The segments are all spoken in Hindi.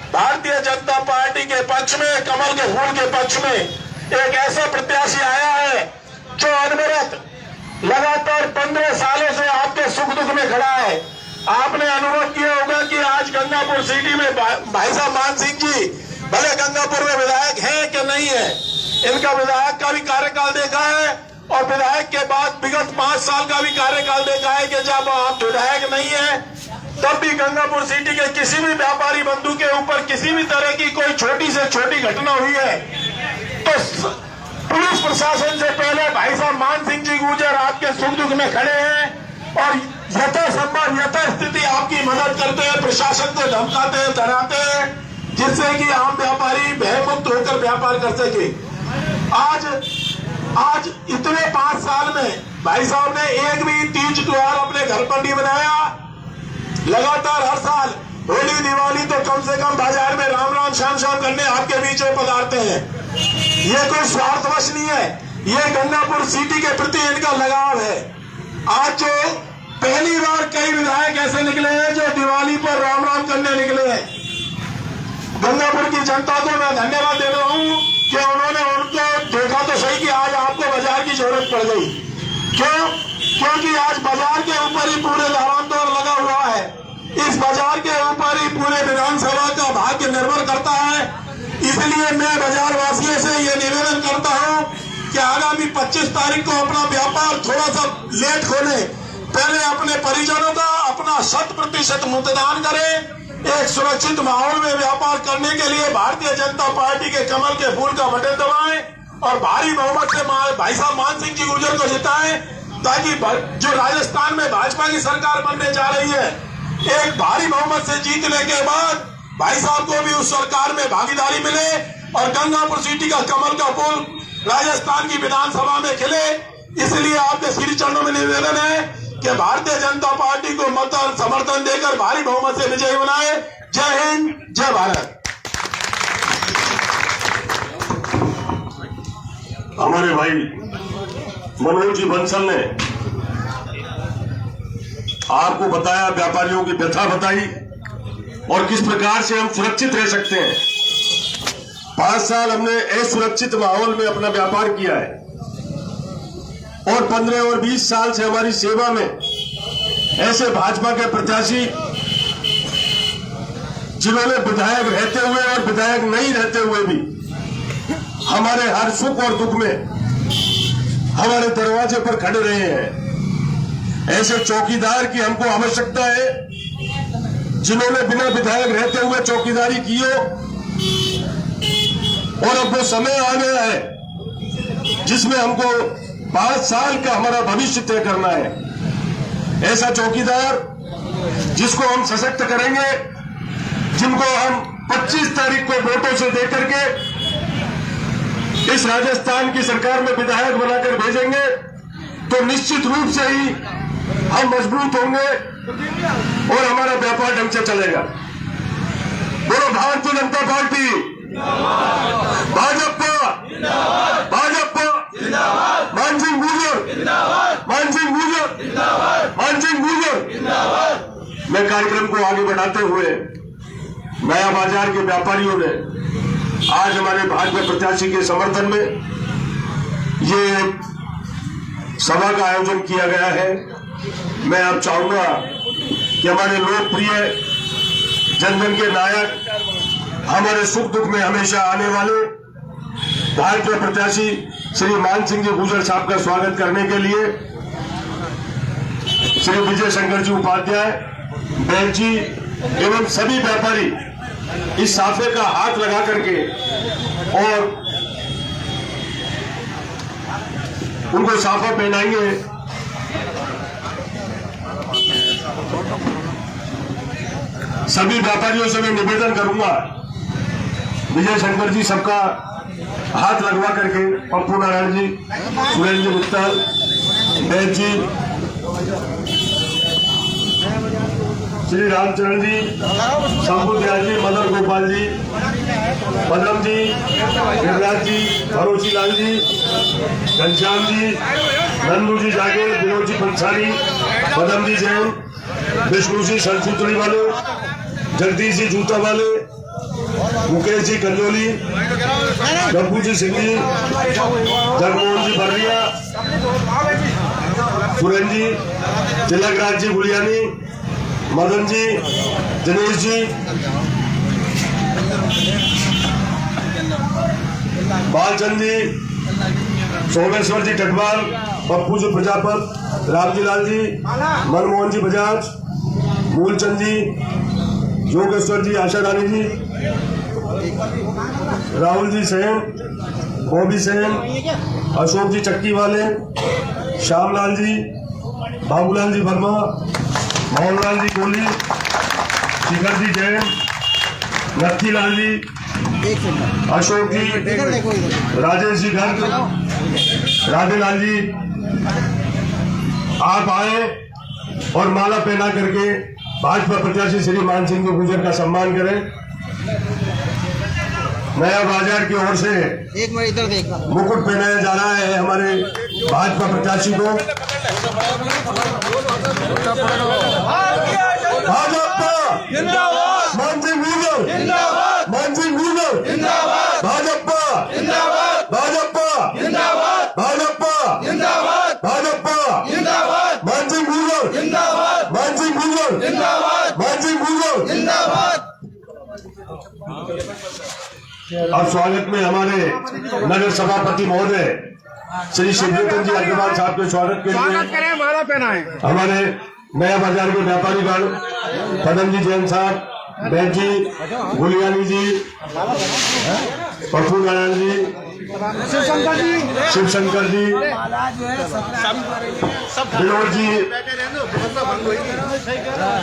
भारतीय जनता पार्टी के पक्ष में, कमल के फूल के पक्ष में एक ऐसा प्रत्याशी आया है जो अनवरत लगातार 15 सालों से आपके सुख दुख में खड़ा है। आपने अनुभव किया होगा कि आज गंगापुर सिटी में भाई साहब मान सिंह जी भले गंगापुर में विधायक हैं कि नहीं है, इनका विधायक का भी कार्यकाल देखा है और विधायक के बाद विगत 5 साल का भी कार्यकाल देखा है कि जब आप विधायक नहीं है तब भी गंगापुर सिटी के किसी भी व्यापारी बंधु के ऊपर किसी भी तरह की कोई छोटी से छोटी घटना हुई है तो पुलिस प्रशासन से पहले भाई साहब मान सिंह जी गुर्जर आपके सुख दुख में खड़े हैं और यथासंभव यथास्थिति आपकी मदद करते हैं, प्रशासन को धमकाते हैं, डराते हैं, जिससे कि आम व्यापारी भयमुक्त होकर व्यापार कर सके। आज इतने 5 साल में भाई साहब ने एक भी तीज त्योहार अपने घर पर नहीं बनाया। लगातार हर साल होली दिवाली तो कम से कम बाजार में राम राम श्याम श्याम करने आपके बीच में पधारते हैं। ये कोई स्वार्थवश नहीं है, ये गंगापुर सिटी के प्रति इनका लगाव है। आज जो पहली बार कई विधायक ऐसे निकले हैं जो दिवाली पर राम राम करने निकले हैं। गंगापुर की जनता को मैं धन्यवाद दे रहा हूं कि उन्होंने उनको देखा तो सही कि आज आपको बाजार की जरूरत पड़ गई। क्योंकि आज बाजार के ऊपर ही पूरे धारांतोड़ लगा हुआ है। इस बाजार के ऊपर ही पूरे विधानसभा का भाग्य निर्भर करता है। इसलिए मैं बाजार वासियों से ये निवेदन करता हूं कि आगामी 25 तारीख को अपना व्यापार थोड़ा सा लेट खोले, पहले अपने परिजनों का अपना 100% मतदान करें। एक सुरक्षित माहौल में व्यापार करने के लिए भारतीय जनता पार्टी के कमल के फूल का बटन दबाएं और भारी बहुमत से भाई साहब मान सिंह जी गुर्जर को जिताएं, ताकि जो राजस्थान में भाजपा की सरकार बनने जा रही है, एक भारी बहुमत से जीतने के बाद भाई साहब को भी उस सरकार में भागीदारी मिले और गंगापुर सिटी का कमल का फूल राजस्थान की विधानसभा में खिले। इसलिए आपके श्री चरणों में निवेदन है कि भारतीय जनता पार्टी को मतदान समर्थन देकर भारी बहुमत से विजयी बनाए। जय हिंद, जय भारत। हमारे भाई मनोज जी बंसल ने आपको बताया, व्यापारियों की व्यथा बताई और किस प्रकार से हम सुरक्षित रह सकते हैं। 5 साल हमने असुरक्षित माहौल में अपना व्यापार किया है और 15 और 20 साल से हमारी सेवा में ऐसे भाजपा के प्रत्याशी जिन्होंने विधायक रहते हुए और विधायक नहीं रहते हुए भी हमारे हर सुख और दुख में हमारे दरवाजे पर खड़े रहे हैं। ऐसे चौकीदार की हमको आवश्यकता है जिन्होंने बिना विधायक रहते हुए चौकीदारी की हो। और अब वो समय आ गया है जिसमें हमको 5 साल का हमारा भविष्य तय करना है। ऐसा चौकीदार जिसको हम सशक्त करेंगे, जिनको हम 25 तारीख को वोटों से देकर के इस राजस्थान की सरकार में विधायक बनाकर भेजेंगे, तो निश्चित रूप से ही हम मजबूत होंगे और हमारा व्यापार ढंग से चलेगा। बोलो भारतीय जनता पार्टी, भाजपा, भाजपा, मान सिंह गुर्जर, मान सिंह गुर्जर, मान सिंह गुर्जर। मैं कार्यक्रम को आगे बढ़ाते हुए नया बाजार के व्यापारियों ने आज हमारे भाजपा प्रत्याशी के समर्थन में ये सभा का आयोजन किया गया है। मैं अब चाहूंगा कि हमारे लोकप्रिय जन जन के नायक, हमारे सुख दुख में हमेशा आने वाले भाजपा प्रत्याशी श्री मान सिंह जी गुर्जर साहब का स्वागत करने के लिए श्री विजय शंकर जी उपाध्याय, बैल जी एवं सभी व्यापारी इस साफे का हाथ लगा करके और उनको साफा पहनाएंगे। सभी व्यापारियों से मैं निवेदन करूंगा, विजय शंकर जी सबका हाथ लगवा करके, पप्पू नारायण जी, सुरेंद्र मित्तल, बैल जी, श्री रामचरण जी, शंभू दयाल जी, मदन गोपाल जी, पदम जी, गिरिराज जी, भरोसी लाल जी, घनश्याम जी, नंदू जी जागेर, विनोद जी पंसारी, पदम जी जैन, विष्णु जी सनसूत्री वाले, जगदीश जी जूता वाले, मुकेश जी कंजोली, गप्पू जी सिंघी, जगमोहन जी बर्रिया, सुरेन जी, तिलक राज जी गुलियानी, मदन जी, दिनेश जी, बालचंद जी, सोमेश्वर जी टटवाल, पप्पू जी प्रजापत, रामजी लाल जी, मनमोहन जी बजाज, मूलचंद जी, योगेश्वर जी, आशा रानी जी, राहुल जी सेन, बॉबी सेन, अशोक जी चक्की वाले, श्यामलाल जी, बाबूलाल जी वर्मा, मोहनलाल जी कोहली, शिखर जी जैन, नत्थीलाल जी, अशोक जी, राजेश जी गर्ग, राधेलाल जी, आप आए और माला पहना करके भाजपा प्रत्याशी श्री मान सिंह गुर्जर का सम्मान करें। नया बाजार की ओर से एक मिनट इधर देखना, मुकुट पहनाया जा रहा है हमारे भाजपा प्रत्याशी को। भाजपा जिंदाबाद, मान सिंह गुर्जर जिंदाबाद, मान सिंह गुर्जर जिंदाबाद, भाजपा जिंदाबाद, भाजपा जिंदाबाद, भाजपा जिंदाबाद, भाजपा जिंदाबाद, मान सिंह गुर्जर जिंदाबाद, मान सिंह गुर्जर जिंदाबाद, मान सिंह गुर्जर। जिंदाबाद। अब स्वागत में हमारे नगर सभापति महोदय श्री शिवरतन जी अग्रवाल साहब के स्वागत के लिए करें, माला पहनाएं। हमारे नया बाजार के व्यापारी गण पदम जी जैन साहब, बैद जी, गुलियानी जी, पप्पू नारायण जी, शिव शंकर जी, विनोद जी,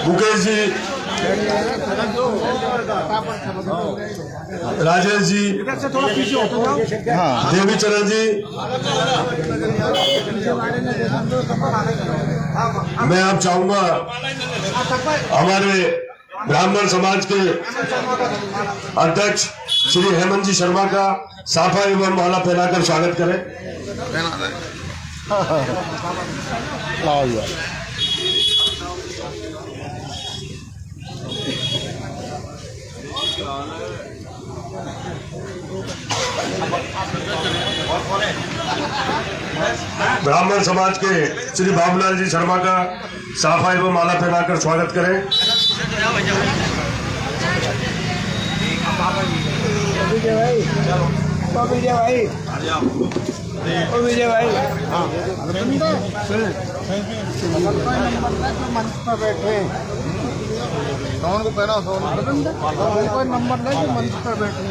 मुकेश जी, राजेश जी, देवी चरण जी, मैं आप चाहूंगा हमारे ब्राह्मण समाज के अध्यक्ष श्री हेमंत जी शर्मा का साफा एवं माला पहनाकर स्वागत करें। ब्राह्मण समाज के श्री बाबूलाल जी शर्मा का साफा एवं माला पहनाकर स्वागत करें। विजय भाई, मंच पर बैठे सोन को पहना, सोन कोई नंबर ले जो मंच पर बैठे।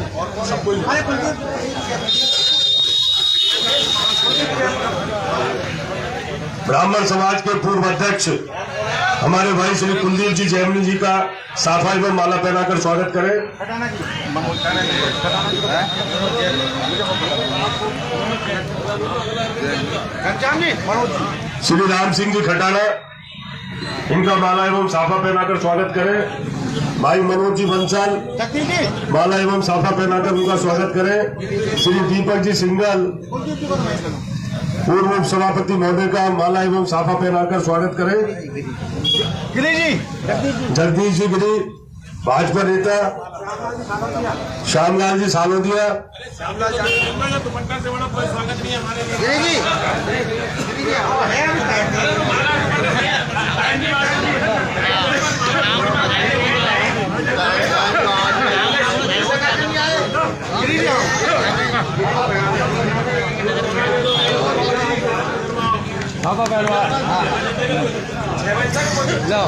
ब्राह्मण समाज के पूर्व अध्यक्ष हमारे भाई श्री कुलदीप जी जैमनी जी का साफा एवं माला पहनाकर स्वागत करें। श्री राम सिंह जी खटाना, इनका माला एवं साफा पहनाकर स्वागत करें। भाई मनोज जी बंसल, माला एवं साफा पहनाकर उनका स्वागत करें। श्री दीपक जी सिंगल, पूर्व उप सभापति महोदय का माला एवं साफा पहनाकर स्वागत करें। जगदीश जी गिरी, भाजपा नेता। श्यामलाल जी सालोदिया,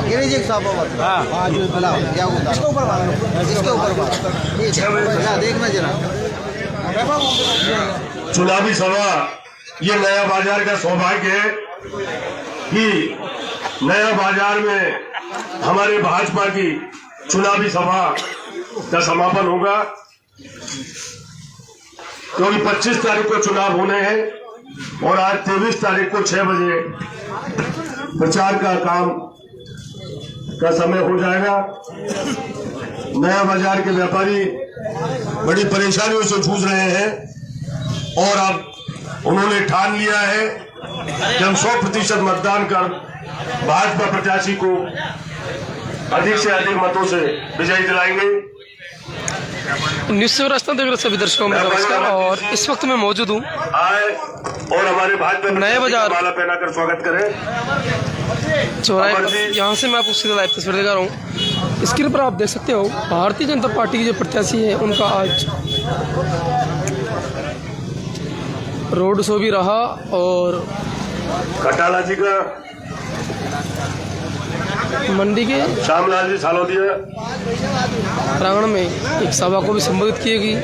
गिरी जी साहब, इसके ऊपर देखना जरा। चुनावी सभा, ये नया बाजार का सौभाग्य है कि नया बाजार में हमारे भाजपा की चुनावी सभा का समापन होगा, क्योंकि 25 तारीख को चुनाव होने हैं और आज 23 तारीख को 6 बजे प्रचार का काम का समय हो जाएगा। नया बाजार के व्यापारी बड़ी परेशानियों से जूझ रहे हैं और अब उन्होंने ठान लिया है कि हम 100% मतदान कर भाजपा प्रत्याशी को अधिक से अधिक मतों से विजयी दिलाएंगे। न्यूज़ सेवन राजस्थान देख रहे सभी दर्शकों में नमस्कार। और इस वक्त मैं मौजूद हूँ आए और हमारे भाजपा नए बाजार माला पहनाकर स्वागत करें चौराहे पर। यहाँ से मैं आपको सीधा लाइव तस्वीर दिखा रहा हूँ। स्क्रीन पर आप देख सकते हो भारतीय जनता पार्टी की जो प्रत्याशी है उनका आज रोड शो भी रहा और खटाला जी का मंडी के श्यामलाल जी सालोदिया प्रांगण में एक सभा को भी संबोधित की गई।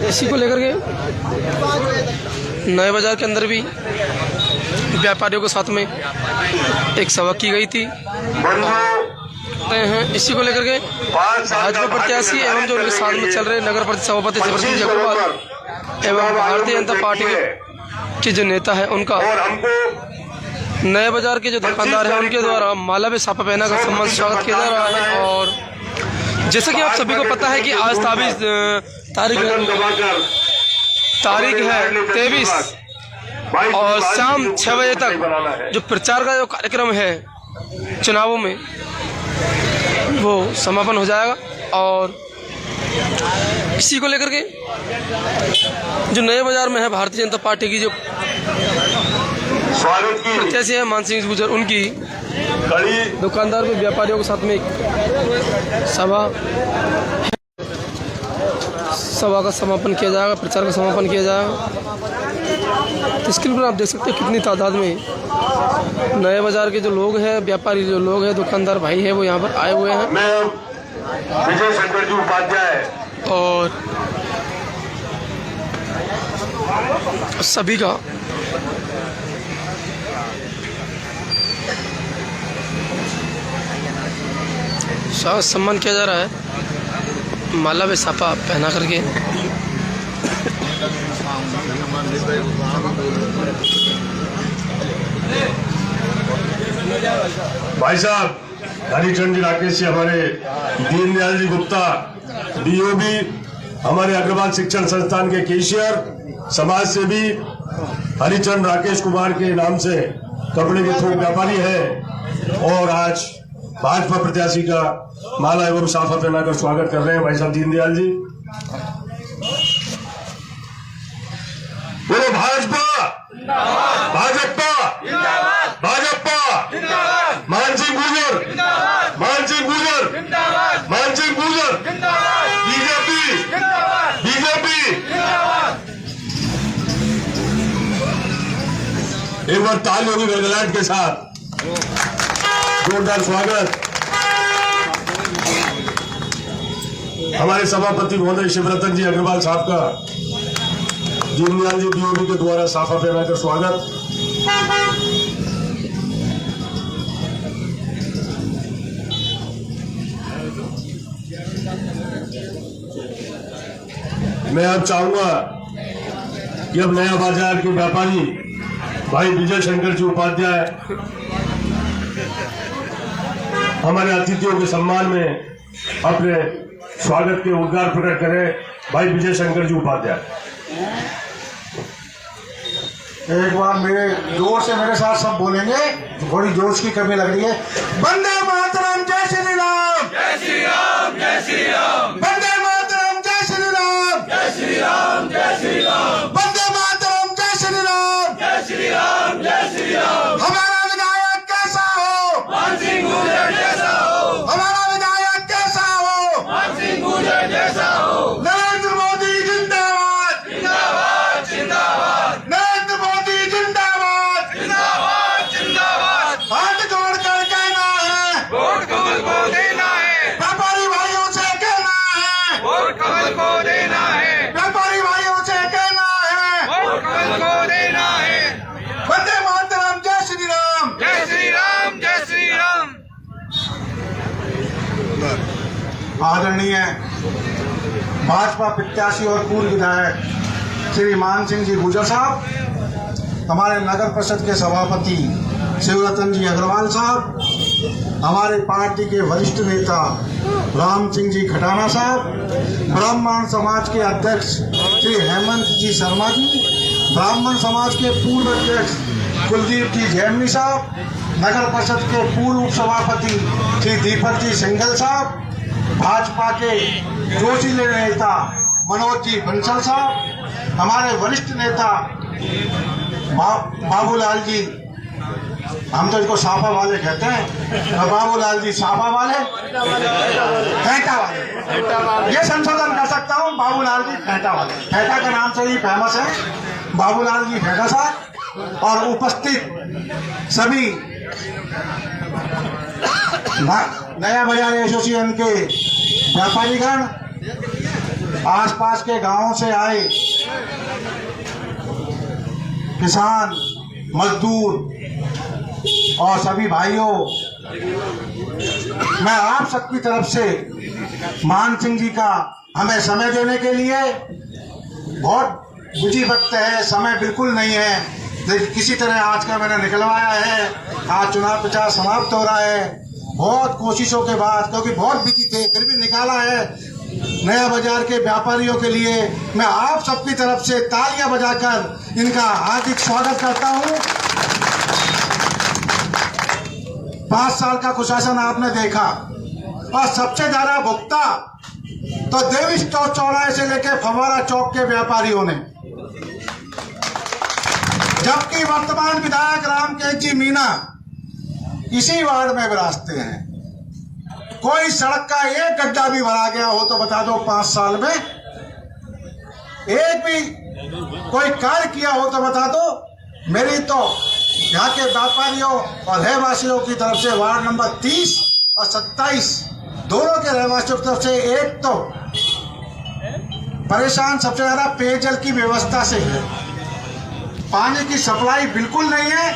इसी को लेकर के नए बाजार के अंदर भी व्यापारियों के साथ में एक सभा की गई थी। इसी को लेकर के भाजपा प्रत्याशी एवं जो उनके साथ में चल रहे नगर परिषद सभापति जबरदस्त जी अग्रवाल एवं भारतीय जनता पार्टी के जो नेता है उनका और हमको नए बाजार के जो दुकानदार हैं उनके द्वारा माला में साफा पहना कर सम्मान स्वागत किया जा रहा है। और जैसा कि आप सभी को पता है कि आज तारीख है 23 और शाम 6 बजे तक जो प्रचार का जो कार्यक्रम है चुनावों में वो समापन हो जाएगा। और इसी को लेकर के जो नए बाजार में है भारतीय जनता पार्टी की जो स्वागत की प्रत्याशी है मान सिंह गुर्जर उनकी कड़ी दुकानदार में व्यापारियों के साथ में एक सभा का समापन किया जाएगा, प्रचार का समापन किया जाएगा। स्क्रीन पर आप देख सकते हैं कितनी तादाद में नए बाजार के जो लोग हैं, व्यापारी जो लोग हैं, दुकानदार भाई है वो यहाँ पर आए हुए हैं। मैं विजय शंकर जी उपाध्याय और सभी का स्वागत सम्मान किया जा रहा है माला में साफा पहना करके। भाई साहब हरिचंद जी राकेश जी, हमारे दीनदयाल जी गुप्ता बीओबी, हमारे अग्रवाल शिक्षण संस्थान के कैशियर, समाज सेवी हरिचंद राकेश कुमार के नाम से कपड़े के थोक व्यापारी है और आज भाजपा प्रत्याशी का माला एवं साफा पहनाकर स्वागत कर रहे हैं भाई साहब दीनदयाल जी। बोलो भाजपा भाजपा भाजपा मान सिंह गुर्जर मान सिंह गुर्जर मान सिंह गुर्जर बीजेपी बीजेपी। एक बार तालियों की गड़गड़ाहट के साथ जोरदार स्वागत हमारे सभापति महोदय शिवरतन जी अग्रवाल साहब का दीनदयाल जी बीओबी के द्वारा साफा पहनाकर स्वागत। मैं अब चाहूंगा कि अब नया बाजार के व्यापारी भाई विजय शंकर जी उपाध्याय हमारे अतिथियों के सम्मान में अपने स्वागत के उद्गार प्रकट करें। भाई विजय शंकर जी उपाध्याय एक बार मेरे जोर से मेरे साथ सब बोलेंगे, थोड़ी जोश की कमी लग रही है। वंदे मातरम जय श्री राम जय श्री राम जय श्री राम। वंदे मातरम जय श्री राम जय श्री राम जय श्री राम। वंदे मातरम जय श्री राम जय श्री राम जय श्री राम। हमारा विधायक कैसा हो मान सिंह गुर्जर जैसा हो। हमारा विधायक कैसा हो मान सिंह गुर्जर जैसा हो। नरेंद्र मोदी जिंदाबाद जिंदाबाद जिंदाबाद। नरेंद्र मोदी जिंदाबाद जिंदाबाद जिंदाबाद। हाथ जोड़कर कहना है वोट कमल को देना है। व्यापारी भाइयों से कहना है वोट कमल को देना है। व्यापारी भाइयों से कहना है वोट कमल को देना है। वंदे मातरम जय श्री राम जय श्री राम जय श्री राम। आदरणीय भाजपा प्रत्याशी और पूर्व विधायक श्री मान सिंह जी गुर्जर साहब, हमारे नगर परिषद के सभापति शिवरतन जी अग्रवाल साहब, हमारे पार्टी के वरिष्ठ नेता राम सिंह जी खटाना साहब, ब्राह्मण समाज के अध्यक्ष श्री हेमंत जी शर्मा जी, ब्राह्मण समाज के पूर्व अध्यक्ष कुलदीप जी जैमिनी साहब, नगर परिषद के पूर्व सभापति श्री दीपक जी सिंघल साहब, भाजपा के जोशीले नेता मनोज जी बंसल साहब, हमारे वरिष्ठ नेता बाबूलाल जी, हम तो इनको साफा वाले कहते हैं, बाबूलाल जी साफा वाले, फेंटा वाले, ये संशोधन कर सकता हूँ, बाबूलाल जी फेंटा वाले, फेंटा के नाम से ही फेमस है बाबूलाल जी फेंटा साहब, और उपस्थित सभी नया बाजार एसोसिएशन के व्यापारीगण, आसपास के गांवों से आए किसान, मजदूर और सभी भाइयों, मैं आप सबकी तरफ से मान सिंह जी का हमें समय देने के लिए, बहुत बिजी वक्त है, समय बिल्कुल नहीं है, लेकिन किसी तरह आज का मैंने निकलवाया है। आज चुनाव प्रचार समाप्त हो रहा है, बहुत कोशिशों के बाद, क्योंकि बहुत बिजी थे, फिर भी निकाला है। नया बाजार के व्यापारियों के लिए मैं आप सबकी तरफ से तालियां बजाकर इनका हार्दिक स्वागत करता हूं। 5 साल का कुशासन आपने देखा, और सबसे ज्यादा भुगता तो देवी चौराहे से लेकर फवारा चौक के व्यापारियों ने, जबकि वर्तमान विधायक रामकेश जी मीणा इसी वार्ड में विराजते हैं। कोई सड़क का एक गड्ढा भी भरा गया हो तो बता दो 5 साल में, एक भी कोई कार्य किया हो तो बता दो। मेरी तो यहाँ के व्यापारियों और रहवासियों की तरफ से वार्ड नंबर 30 और 27 दोनों के रहवासियों की तरफ से एक तो परेशान सबसे ज्यादा पेयजल की व्यवस्था से है। पानी की सप्लाई बिल्कुल नहीं है,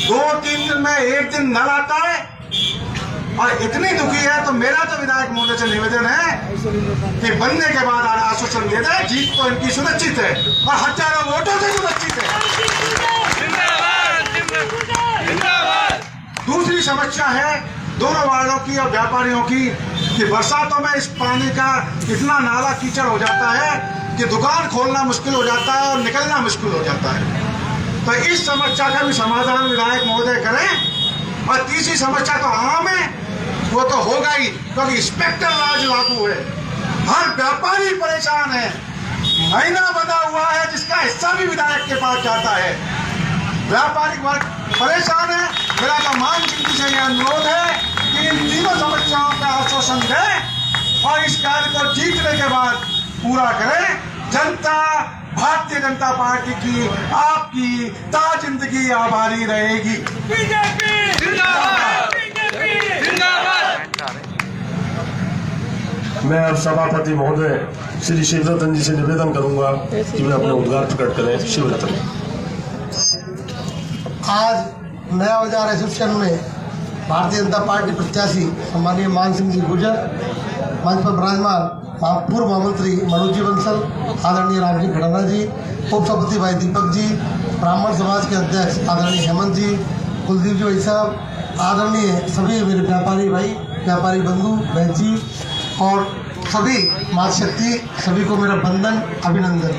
2-3 दिन में एक दिन नल आता है, और इतनी दुखी है। तो मेरा तो विधायक महोदय से निवेदन है कि बनने के बाद आश्वासन दे दे, जीत तो इनकी सुनिश्चित है और हजारों वोटों से सुनिश्चित है। दूसरी समस्या है दोनों वार्डों की और व्यापारियों की कि बरसातों में इस पानी का इतना नाला कीचड़ हो जाता है कि दुकान खोलना मुश्किल हो जाता है और निकलना मुश्किल हो जाता है। तो इस समस्या का भी समाधान विधायक महोदय करें। और तीसरी समस्या तो आम है, वो तो होगा ही, क्योंकि इंस्पेक्टर राज लागू है, हर व्यापारी परेशान है, महीना बंधा हुआ है जिसका हिस्सा भी विधायक के पास जाता है, व्यापारिक वर्ग परेशान है। मेरा तो मान सिंह जी से यह अनुरोध है कि इन तीनों समस्याओं का आश्वासन दें और इस कार्य को जीतने के बाद पूरा करें। जनता भारतीय जनता पार्टी की आपकी ताजिंदगी आभारी रहेगी। बीजेपी जिंदाबाद, बीजेपी जिंदाबाद। मैं अब सभापति महोदय श्री शिवरतन जी से निवेदन करूंगा कि वे अपने उद्गार प्रकट करें। शिवरतन। आज नया बाजार एसोसिएशन में भारतीय जनता पार्टी प्रत्याशी सम्मानीय मान सिंह जी गुर्जर, मंच पर विराजमान पूर्व महामंत्री मनोज जी बंसल, आदरणीय रामजी खड़ाना जी, उप सभापति भाई दीपक जी, ब्राह्मण समाज के अध्यक्ष आदरणीय हेमंत जी, कुलदीप जी भाई साहब, आदरणीय सभी मेरे व्यापारी भाई, व्यापारी बंधु बहन जी और सभी मातृशक्ति, सभी को मेरा वंदन अभिनंदन।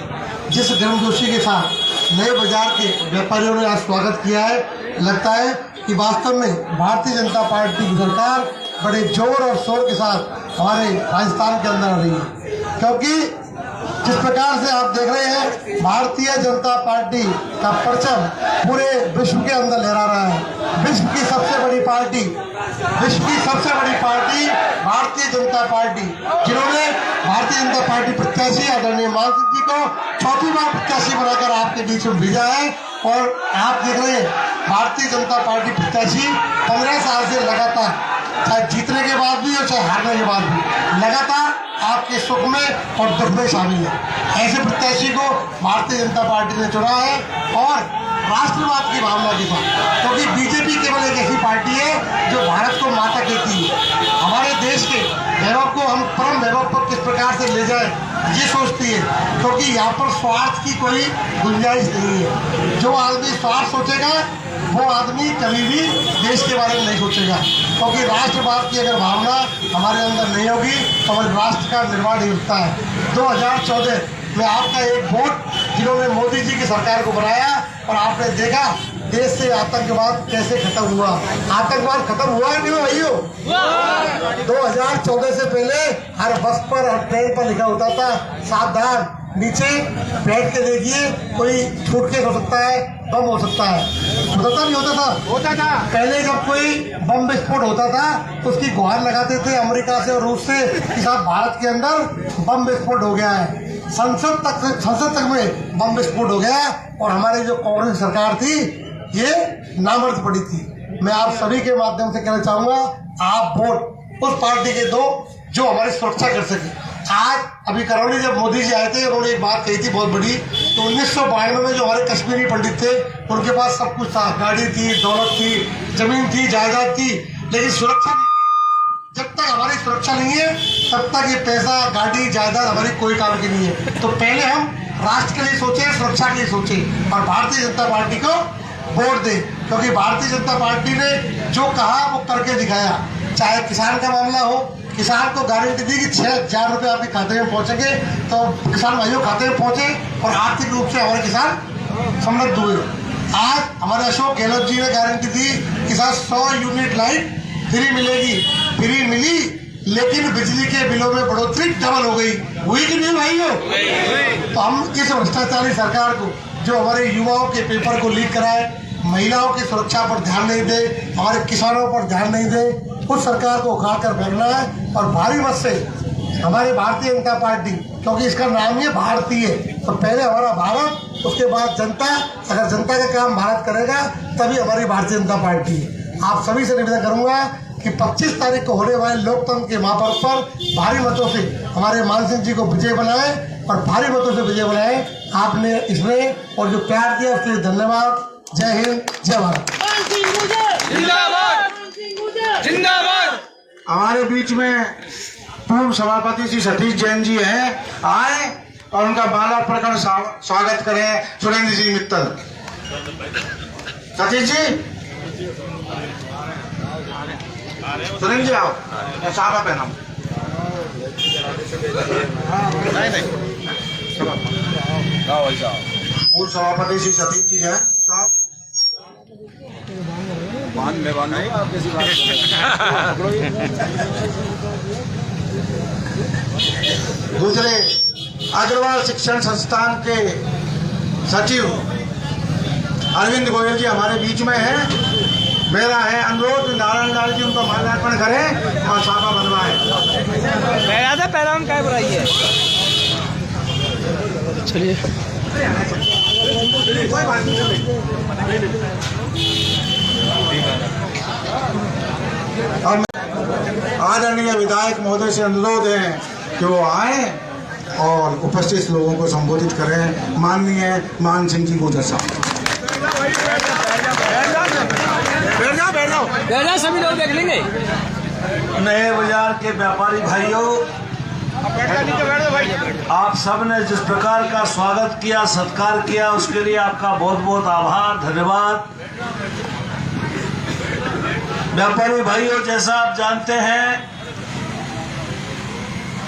जिस गर्मजोशी के साथ नए बाजार के व्यापारियों ने आज स्वागत किया है, लगता है कि वास्तव में भारतीय जनता पार्टी की सरकार बड़े जोर और शोर के साथ हमारे राजस्थान के अंदर आ रही है। क्योंकि जिस प्रकार से आप देख रहे हैं भारतीय जनता पार्टी का परचम पूरे विश्व के अंदर लहरा रहा है। विश्व की सबसे बड़ी पार्टी भारतीय जनता पार्टी, जिन्होंने भारतीय जनता पार्टी प्रत्याशी आदरणीय मान सिंह जी को 4थी बार प्रत्याशी बनाकर आपके बीच में भेजा है। और आप देख रहे हैं भारतीय जनता पार्टी प्रत्याशी 15 साल से लगातार, चाहे जीतने के बाद भी और चाहे हारने के बाद भी, लगातार आपके सुख में और दुख में शामिल है। ऐसे प्रत्याशी को भारतीय जनता पार्टी ने चुना है और राष्ट्रवाद की भावना के साथ, क्योंकि बीजेपी केवल एक ऐसी पार्टी है जो भारत को माता कहती है, हमारे देश के वैभव को हम परम वैभव पर किस प्रकार से ले जाए ये सोचती है। क्योंकि यहाँ पर स्वार्थ की कोई गुंजाइश नहीं है। जो आदमी स्वार्थ सोचेगा वो आदमी कभी भी देश के बारे में नहीं सोचेगा। क्योंकि राष्ट्रवाद की अगर भावना हमारे अंदर नहीं होगी तो हमारे राष्ट्र का निर्माण नहीं होता है। 2014 में आपका एक वोट जिन्होंने मोदी जी की सरकार को बनाया और आपने देखा देश से आतंकवाद कैसे खत्म हुआ। आतंकवाद खत्म हुआ नहीं हुआ भाइयों। 2014 से पहले हर बस पर हर ट्रेन पर लिखा होता था सावधान, नीचे बैठ के देखिए कोई छूट के हो सकता है, बम हो सकता है। होता था नहीं होता था? पहले जब कोई बम विस्फोट होता था तो उसकी गुहार लगाते थे अमेरिका से और रूस से कि साहब भारत के अंदर बम विस्फोट हो गया है। संसद तक में बम विस्फोट हो गया और हमारी जो कांग्रेस सरकार थी ये नामर्द पड़ी थी। मैं आप सभी के माध्यम से कहना चाहूंगा, आप वोट उस पार्टी के दो जो हमारी सुरक्षा कर सके। आज अभी करौली जब मोदी जी आए थे उन्होंने एक बात कही थी बहुत बड़ी, तो 1992 में जो हमारे कश्मीरी पंडित थे उनके पास सब कुछ था, गाड़ी थी, दौलत थी, जमीन थी, जायदाद थी, लेकिन सुरक्षा नहीं थी। जब तक हमारी सुरक्षा नहीं है तब तक ये पैसा, गाड़ी, जायदाद हमारी कोई काम की नहीं है। तो पहले हम राष्ट्र के लिए सोचे, सुरक्षा के लिए सोचे और भारतीय जनता पार्टी को वोट दें, क्योंकि भारतीय जनता पार्टी ने जो कहा वो करके दिखाया। चाहे किसान का मामला हो, किसान को गारंटी दी कि 6,000 रुपये आपके खाते में पहुंचेंगे, तो किसान भाइयों खाते में पहुंचे और आर्थिक रूप से हमारे किसान समृद्ध हुए। आज हमारे अशोक गहलोत जी ने गारंटी दी कि 100 यूनिट लाइट फ्री मिलेगी। फ्री मिली, लेकिन बिजली के बिलों में बढ़ोतरी डबल हो गई। हुई कि नहीं भाइयों? तो हम इस भ्रष्टाचारी सरकार को, जो हमारे युवाओं के पेपर को लीक कराए, महिलाओं की सुरक्षा पर ध्यान नहीं दे, हमारे किसानों पर ध्यान नहीं दे, उस सरकार को उखाड़ कर फेंकना है। और भारी मत से हमारे भारतीय जनता पार्टी, क्योंकि इसका नाम ही भारतीय, तो पहले हमारा भारत, उसके बाद जनता। अगर जनता का काम भारत करेगा तभी हमारी भारतीय जनता पार्टी है। आप सभी से निवेदन करूंगा कि 25 तारीख को होने वाले लोकतंत्र के महापर्व पर भारी मतों से हमारे मान सिंह जी को विजय बनाए और भारी मतों से विजय बनाए। आपने इसमें और जो प्यार दिया उसके लिए धन्यवाद। जय हिंद, जय भारत। जिंदाबाद। हमारे बीच में पूर्व सभापति श्री सतीश जैन जी हैं, आए और उनका माल्यार्पण स्वागत करें। सुरेंद्र जी मित्तल, सतीश जी, सुरेंद्र जी आओ, साफा पहनाओ। पूर्व सभापति श्री सतीश जी जैन साहब। दूसरे अग्रवाल शिक्षण संस्थान के सचिव अरविंद गोयल जी हमारे बीच में हैं। मेरा है अनुरोध, नारायण लाल जी उनको माल्यार्पण करें और साफा बनवाएं। पैराम क्या बुराई है? चलिए, कोई बात नहीं। और आदरणीय विधायक महोदय से अनुरोध है कि वो आए और उपस्थित लोगों को संबोधित करें। माननीय मान सिंह जी गुजर साहब। बैठ जाओ, सभी लोग देख लेंगे। नए बाजार के व्यापारी भाइयों, आप सब ने जिस प्रकार का स्वागत किया, सत्कार किया, उसके लिए आपका बहुत बहुत आभार, धन्यवाद। व्यापारी भाइयों, जैसा आप जानते हैं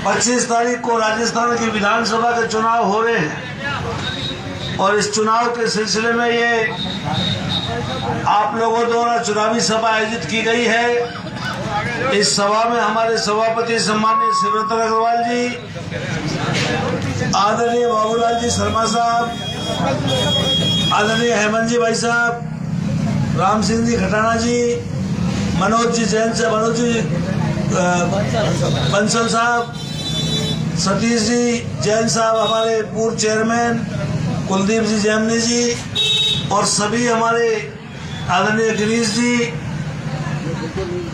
25 तारीख को राजस्थान की विधानसभा के चुनाव हो रहे हैं और इस चुनाव के सिलसिले में ये आप लोगों द्वारा चुनावी सभा आयोजित की गई है। इस सभा में हमारे सभापति सम्मानित शिवरतन अग्रवाल जी, आदरणीय बाबूलाल जी शर्मा साहब, आदरणीय हेमंत जी भाई साहब, राम सिंह जी खटाना जी, मनोज जी जैन साहब, मनोज जी बंसल साहब, सतीश जी जैन साहब, हमारे पूर्व चेयरमैन कुलदीप जी जैमनी जी और सभी हमारे आदरणीय गिरीश जी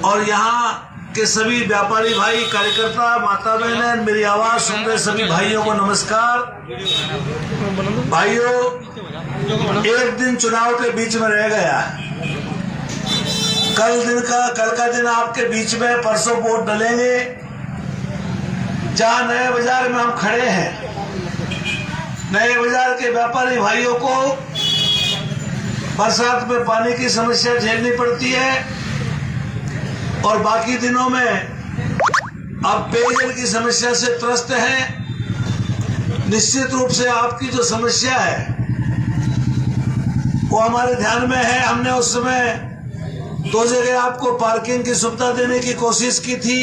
और यहाँ के सभी व्यापारी भाई, कार्यकर्ता, माता बहनें, मेरी आवाज सुन रहे सभी भाइयों को नमस्कार। भाइयों, एक दिन चुनाव के बीच में रह गया। कल का दिन आपके बीच में, परसों वोट डलेंगे। जहां नए बाजार में हम खड़े हैं, नए बाजार के व्यापारी भाइयों को बरसात में पानी की समस्या झेलनी पड़ती है और बाकी दिनों में अब पेयजल की समस्या से त्रस्त है। निश्चित रूप से आपकी जो समस्या है वो हमारे ध्यान में है। हमने उस समय 2 जगह आपको पार्किंग की सुविधा देने की कोशिश की थी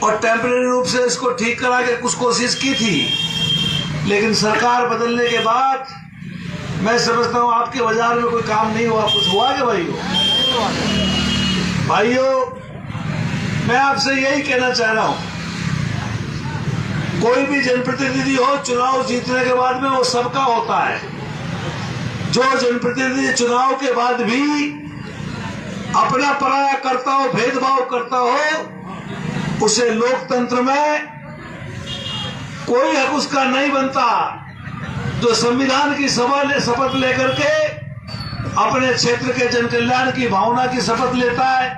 और टेम्परेरी रूप से इसको ठीक करा के कुछ कोशिश की थी, लेकिन सरकार बदलने के बाद मैं समझता हूं आपके बाजार में कोई काम नहीं हुआ। कुछ हुआ क्या भाइयों? मैं आपसे यही कहना चाह रहा हूं, कोई भी जनप्रतिनिधि हो, चुनाव जीतने के बाद में वो सबका होता है। जो जनप्रतिनिधि चुनाव के बाद भी अपना पराया करता हो, भेदभाव करता हो, उसे लोकतंत्र में कोई हक उसका नहीं बनता। जो संविधान की शपथ लेकर के अपने क्षेत्र के जन कल्याण की भावना की शपथ लेता है,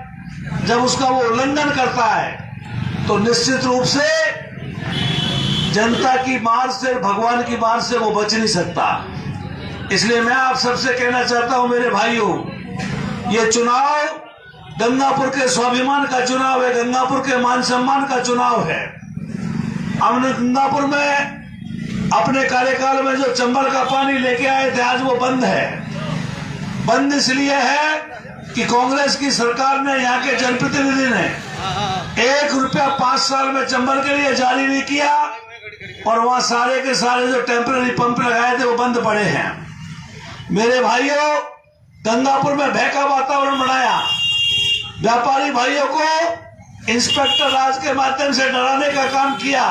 जब उसका वो उल्लंघन करता है तो निश्चित रूप से जनता की मार से, भगवान की मार से वो बच नहीं सकता। इसलिए मैं आप सबसे कहना चाहता हूं मेरे भाइयों, ये चुनाव गंगापुर के स्वाभिमान का चुनाव है, गंगापुर के मान सम्मान का चुनाव है। हमने गंगापुर में अपने कार्यकाल में जो चंबल का पानी लेके आए थे, आज वो बंद है। बंद इसलिए है कि कांग्रेस की सरकार ने, यहाँ के जनप्रतिनिधि ने 1 रुपया 5 साल में चंबल के लिए जारी नहीं किया और वहां सारे के सारे जो टेम्पररी पंप लगाए थे वो बंद पड़े हैं। मेरे भाइयों, गंगापुर में भय का वातावरण बनाया, व्यापारी भाइयों को इंस्पेक्टर राज के माध्यम से डराने का काम किया।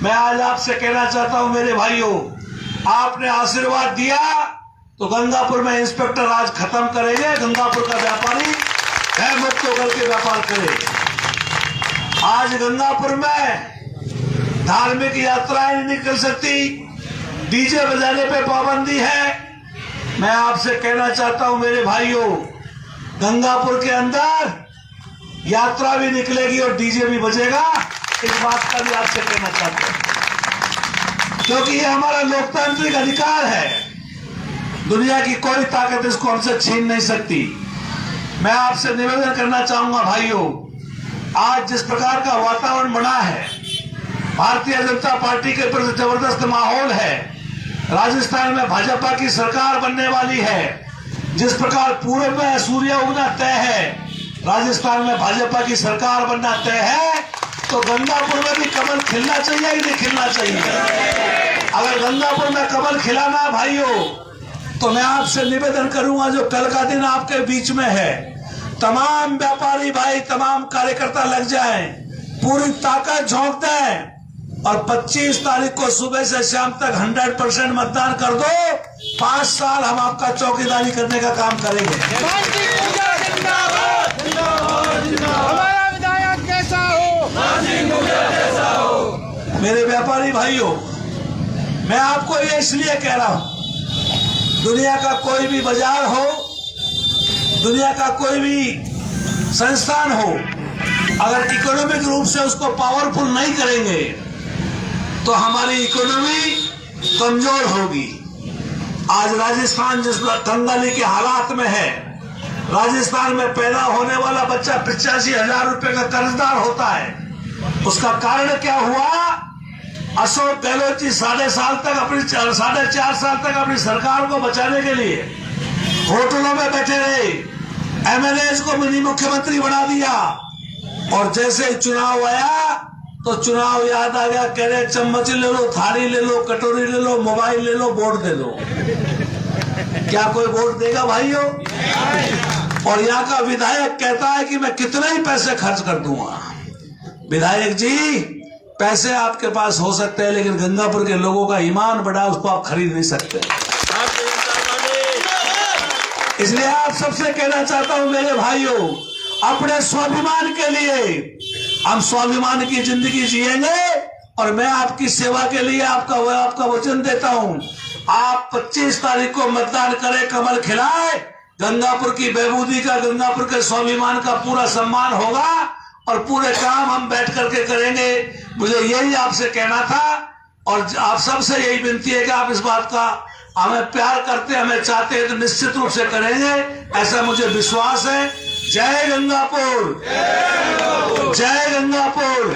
मैं आज आपसे कहना चाहता हूं मेरे भाइयों, आपने आशीर्वाद दिया तो गंगापुर में इंस्पेक्टर राज खत्म करेंगे, गंगापुर का व्यापारी भय मुक्त होकर के व्यापार करे। आज गंगापुर में धार्मिक यात्राएं नहीं निकल सकती, डीजे बजाने पे पाबंदी है। मैं आपसे कहना चाहता हूं मेरे भाइयों, गंगापुर के अंदर यात्रा भी निकलेगी और डीजे भी बजेगा, इस बात का भी आपसे कहना चाहता हूं, क्योंकि ये हमारा लोकतांत्रिक अधिकार है। दुनिया की कोई ताकत इसको हमसे छीन नहीं सकती। मैं आपसे निवेदन करना चाहूंगा भाइयों, आज जिस प्रकार का वातावरण बना है, भारतीय जनता पार्टी के प्रति जबरदस्त माहौल है, राजस्थान में भाजपा की सरकार बनने वाली है, जिस प्रकार पूर्व में सूर्य उगना तय है, राजस्थान में भाजपा की सरकार बनना तय है, तो गंगापुर में भी कमल खिलना चाहिए कि नहीं खिलना चाहिए? अगर गंगापुर में कमल खिलाना भाइयों, तो मैं आपसे निवेदन करूंगा, जो कल का दिन आपके बीच में है, तमाम व्यापारी भाई, तमाम कार्यकर्ता लग जाएं, पूरी ताकत झोंक दें और 25 तारीख को सुबह से शाम तक 100% मतदान कर दो। 5 साल हम आपका चौकीदारी करने का काम करेंगे। हमारा विधायक कैसा हो? मेरे व्यापारी भाइयों, मैं आपको ये इसलिए कह रहा हूं, दुनिया का कोई भी बाजार हो, दुनिया का कोई भी संस्थान हो, अगर इकोनॉमिक रूप से उसको पावरफुल नहीं करेंगे तो हमारी इकोनॉमी कमजोर होगी। आज राजस्थान जिस कंगाली के हालात में है, राजस्थान में पैदा होने वाला बच्चा 85,000 रुपए का कर्जदार होता है। उसका कारण क्या हुआ? अशोक गहलोत जी 4.5 साल तक अपनी सरकार को बचाने के लिए होटलों में बैठे रहे, एमएलए को मिनी मुख्यमंत्री बना दिया और जैसे चुनाव आया तो चुनाव याद आ गया, कह रहे चम्मच ले लो, थाली ले लो, कटोरी ले लो, मोबाइल ले लो, वोट दे दो। क्या कोई वोट देगा भाइयों? और यहाँ का विधायक कहता है कि मैं कितने ही पैसे खर्च कर दूंगा। विधायक जी, पैसे आपके पास हो सकते हैं, लेकिन गंगापुर के लोगों का ईमान बड़ा, उसको आप खरीद नहीं सकते। इसलिए आप सबसे कहना चाहता हूं मेरे भाइयों, अपने स्वाभिमान के लिए हम स्वाभिमान की जिंदगी जिएंगे और मैं आपकी सेवा के लिए आपका वचन देता हूं। आप 25 तारीख को मतदान करें, कमल खिलाए, गंगापुर की बहबूदी का, गंगापुर के स्वाभिमान का पूरा सम्मान होगा और पूरे काम हम बैठ करके करेंगे। मुझे यही आपसे कहना था और आप सबसे यही विनती है कि आप इस बात का हमें प्यार करते, हमें चाहते हैं तो निश्चित रूप से करेंगे, ऐसा मुझे विश्वास है। जय गंगापुर, जय गंगापुर।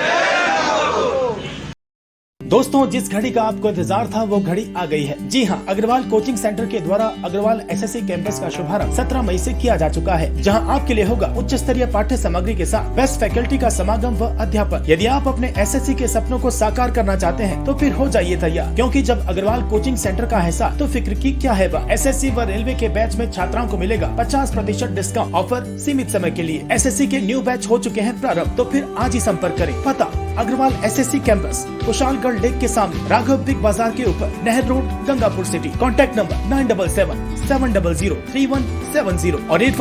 दोस्तों, जिस घड़ी का आपको इंतजार था वो घड़ी आ गई है। जी हाँ, अग्रवाल कोचिंग सेंटर के द्वारा अग्रवाल एसएससी कैंपस का शुभारंभ 17 मई से किया जा चुका है, जहां आपके लिए होगा उच्च स्तरीय पाठ्य सामग्री के साथ बेस्ट फैकल्टी का समागम व अध्यापन। यदि आप अपने एसएससी के सपनों को साकार करना चाहते हैं तो फिर हो जाइए तैयार, क्योंकि जब अग्रवाल कोचिंग सेंटर का हिस्सा तो फिक्र की क्या है बा। एसएससी व रेलवे के बैच में छात्राओं को मिलेगा 50% डिस्काउंट। ऑफर सीमित समय के लिए। एसएससी के न्यू बैच हो चुके हैं प्रारंभ, तो फिर आज ही संपर्क करें। पता Agarwal SSC campus, Kushalgarh lake के सामने, राघव बिग बाजार के ऊपर, नहर road, Gangapur city. Contact number 9777003170 और